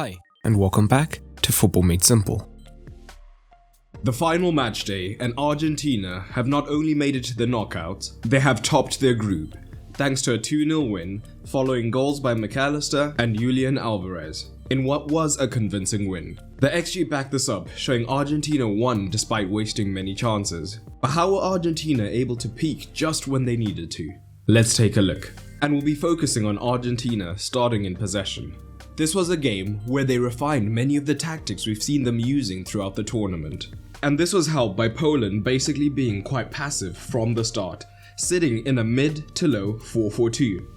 Hi, and welcome back to Football Made Simple. The final match day and Argentina have not only made it to the knockouts, they have topped their group, thanks to a 2-0 win following goals by McAllister and Julian Alvarez, in what was a convincing win. The XG backed this up, showing Argentina won despite wasting many chances. But how were Argentina able to peak just when they needed to? Let's take a look. And we'll be focusing on Argentina starting in possession. This was a game where they refined many of the tactics we've seen them using throughout the tournament. And this was helped by Poland basically being quite passive from the start, sitting in a mid to low 4-4-2.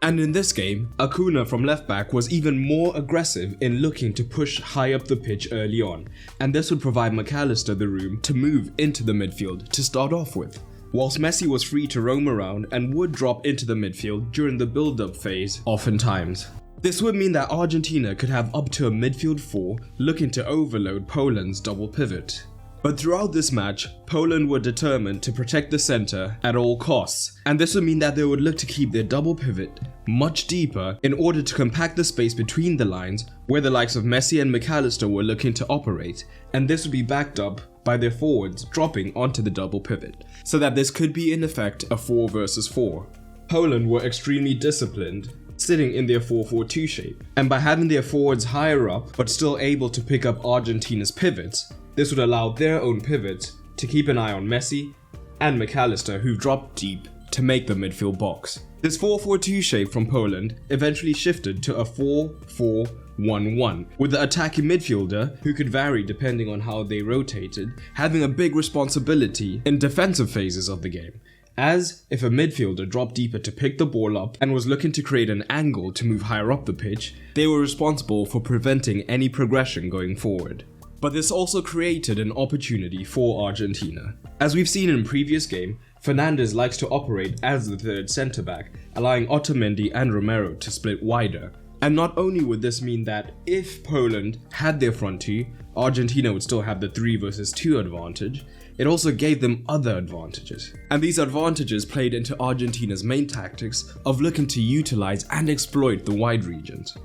And in this game, Acuna from left back was even more aggressive in looking to push high up the pitch early on, and this would provide McAllister the room to move into the midfield to start off with, whilst Messi was free to roam around and would drop into the midfield during the build-up phase oftentimes. This would mean that Argentina could have up to a midfield 4 looking to overload Poland's double pivot. But throughout this match, Poland were determined to protect the centre at all costs, and this would mean that they would look to keep their double pivot much deeper in order to compact the space between the lines where the likes of Messi and McAllister were looking to operate, and this would be backed up by their forwards dropping onto the double pivot, so that this could be in effect a 4 versus 4. Poland were extremely disciplined, sitting in their 4-4-2 shape, and by having their forwards higher up but still able to pick up Argentina's pivots, this would allow their own pivots to keep an eye on Messi and McAllister, who dropped deep to make the midfield box. This 4-4-2 shape from Poland eventually shifted to a 4-4-1-1, with the attacking midfielder, who could vary depending on how they rotated, having a big responsibility in defensive phases of the game, as if a midfielder dropped deeper to pick the ball up and was looking to create an angle to move higher up the pitch, they were responsible for preventing any progression going forward. But this also created an opportunity for Argentina. As we've seen in previous game, Fernandes likes to operate as the third centre-back, allowing Otamendi and Romero to split wider. And not only would this mean that if Poland had their front two, Argentina would still have the 3 versus 2 advantage, it also gave them other advantages. And these advantages played into Argentina's main tactics of looking to utilise and exploit the wide regions.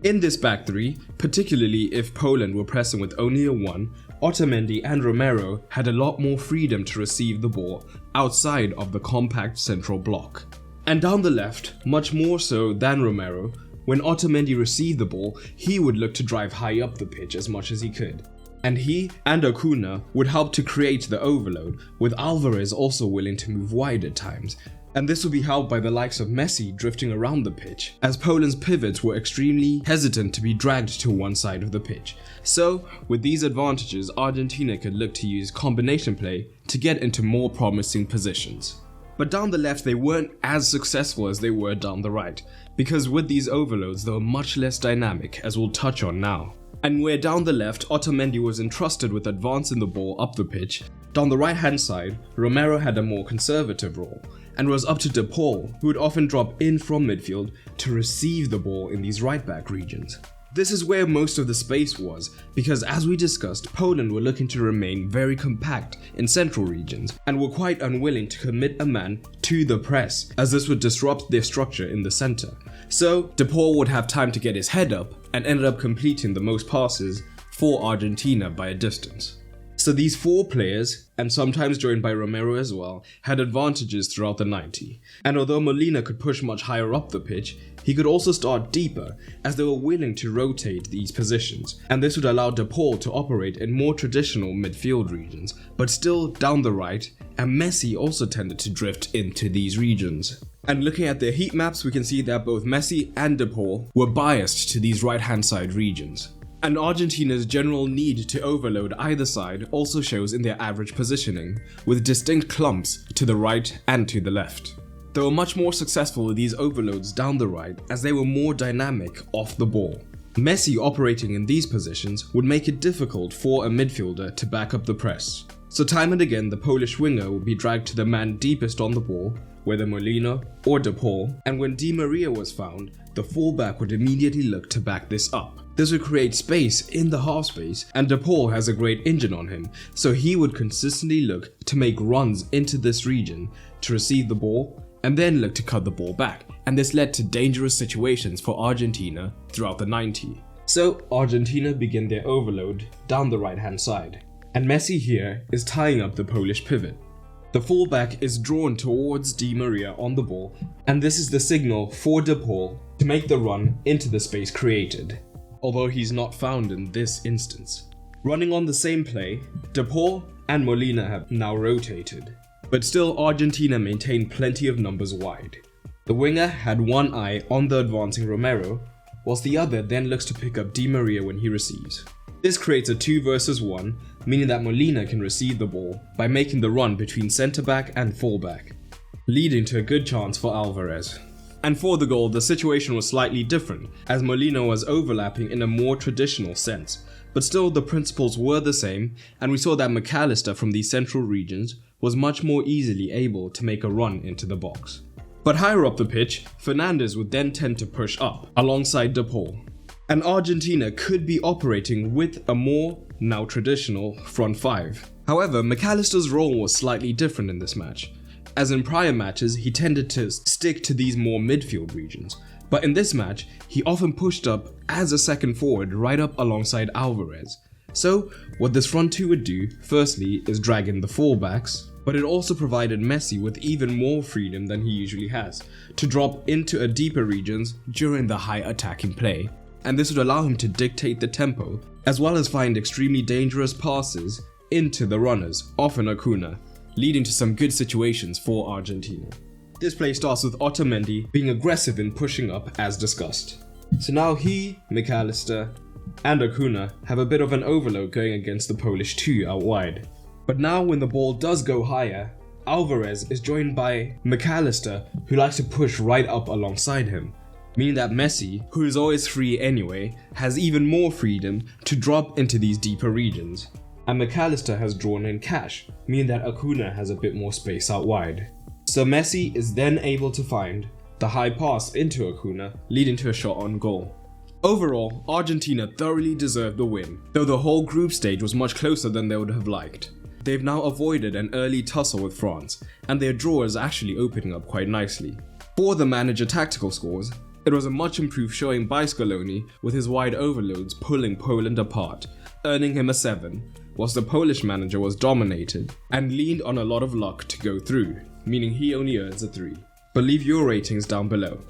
In this back 3, particularly if Poland were pressing with only a 1, Otamendi and Romero had a lot more freedom to receive the ball outside of the compact central block. And down the left, much more so than Romero, when Otamendi received the ball, he would look to drive high up the pitch as much as he could. And he and Acuna would help to create the overload, with Alvarez also willing to move wide at times. And this would be helped by the likes of Messi drifting around the pitch, as Poland's pivots were extremely hesitant to be dragged to one side of the pitch. So, with these advantages, Argentina could look to use combination play to get into more promising positions. But down the left they weren't as successful as they were down the right, because with these overloads they were much less dynamic, as we'll touch on now. And where down the left Otamendi was entrusted with advancing the ball up the pitch, down the right hand side Romero had a more conservative role, and was up to De Paul, who would often drop in from midfield to receive the ball in these right back regions. This is where most of the space was, because as we discussed, Poland were looking to remain very compact in central regions and were quite unwilling to commit a man to the press, as this would disrupt their structure in the centre. So De Paul would have time to get his head up and ended up completing the most passes for Argentina by a distance. So these 4 players, and sometimes joined by Romero as well, had advantages throughout the 90. And although Molina could push much higher up the pitch, he could also start deeper, as they were willing to rotate these positions, and this would allow De Paul to operate in more traditional midfield regions, but still down the right, and Messi also tended to drift into these regions. And looking at their heat maps, we can see that both Messi and De Paul were biased to these right hand side regions. And Argentina's general need to overload either side also shows in their average positioning, with distinct clumps to the right and to the left. They were much more successful with these overloads down the right, as they were more dynamic off the ball. Messi operating in these positions would make it difficult for a midfielder to back up the press. So time and again the Polish winger would be dragged to the man deepest on the ball, whether Molina or De Paul, and when Di Maria was found, the fullback would immediately look to back this up. This would create space in the half space, and De Paul has a great engine on him, so he would consistently look to make runs into this region to receive the ball and then look to cut the ball back, and this led to dangerous situations for Argentina throughout the 90. So Argentina begin their overload down the right hand side, and Messi here is tying up the Polish pivot. The fullback is drawn towards Di Maria on the ball, and this is the signal for De Paul to make the run into the space created, although he's not found in this instance. Running on the same play, De Paul and Molina have now rotated, but still Argentina maintain plenty of numbers wide. The winger had one eye on the advancing Romero, whilst the other then looks to pick up Di Maria when he receives. This creates a 2 versus 1, meaning that Molina can receive the ball by making the run between centre-back and full-back, leading to a good chance for Alvarez. And for the goal, the situation was slightly different, as Molina was overlapping in a more traditional sense, but still the principles were the same, and we saw that McAllister from these central regions was much more easily able to make a run into the box. But higher up the pitch, Fernandes would then tend to push up alongside De Paul, and Argentina could be operating with a more, now traditional, front 5. However, McAllister's role was slightly different in this match, as in prior matches he tended to stick to these more midfield regions, but in this match he often pushed up as a second forward right up alongside Alvarez. So what this front 2 would do, firstly, is drag in the fullbacks, but it also provided Messi with even more freedom than he usually has, to drop into a deeper regions during the high attacking play, and this would allow him to dictate the tempo, as well as find extremely dangerous passes into the runners, often Acuna, leading to some good situations for Argentina. This play starts with Otamendi being aggressive in pushing up as discussed. So now he, McAllister, and Acuna have a bit of an overload going against the Polish 2 out wide. But now when the ball does go higher, Alvarez is joined by McAllister, who likes to push right up alongside him, meaning that Messi, who is always free anyway, has even more freedom to drop into these deeper regions. And McAllister has drawn in cash, meaning that Acuna has a bit more space out wide. So Messi is then able to find the high pass into Acuna, leading to a shot on goal. Overall, Argentina thoroughly deserved the win, though the whole group stage was much closer than they would have liked. They've now avoided an early tussle with France, and their draw is actually opening up quite nicely. For the manager tactical scores, it was a much improved showing by Scaloni, with his wide overloads pulling Poland apart, earning him a 7, whilst the Polish manager was dominated and leaned on a lot of luck to go through, meaning he only earns a 3. But leave your ratings down below.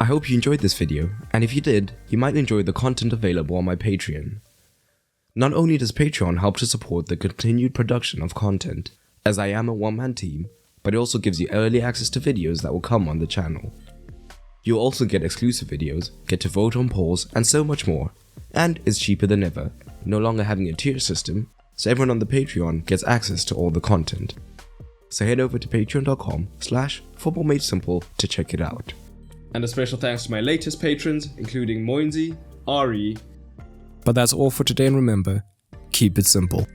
I hope you enjoyed this video, and if you did, you might enjoy the content available on my Patreon. Not only does Patreon help to support the continued production of content, as I am a one-man team, but it also gives you early access to videos that will come on the channel. You'll also get exclusive videos, get to vote on polls, and so much more. And it's cheaper than ever, no longer having a tier system, so everyone on the Patreon gets access to all the content. So head over to patreon.com/footballmadesimple to check it out. And a special thanks to my latest patrons, including Moinsey, Ari. But that's all for today, and remember, keep it simple.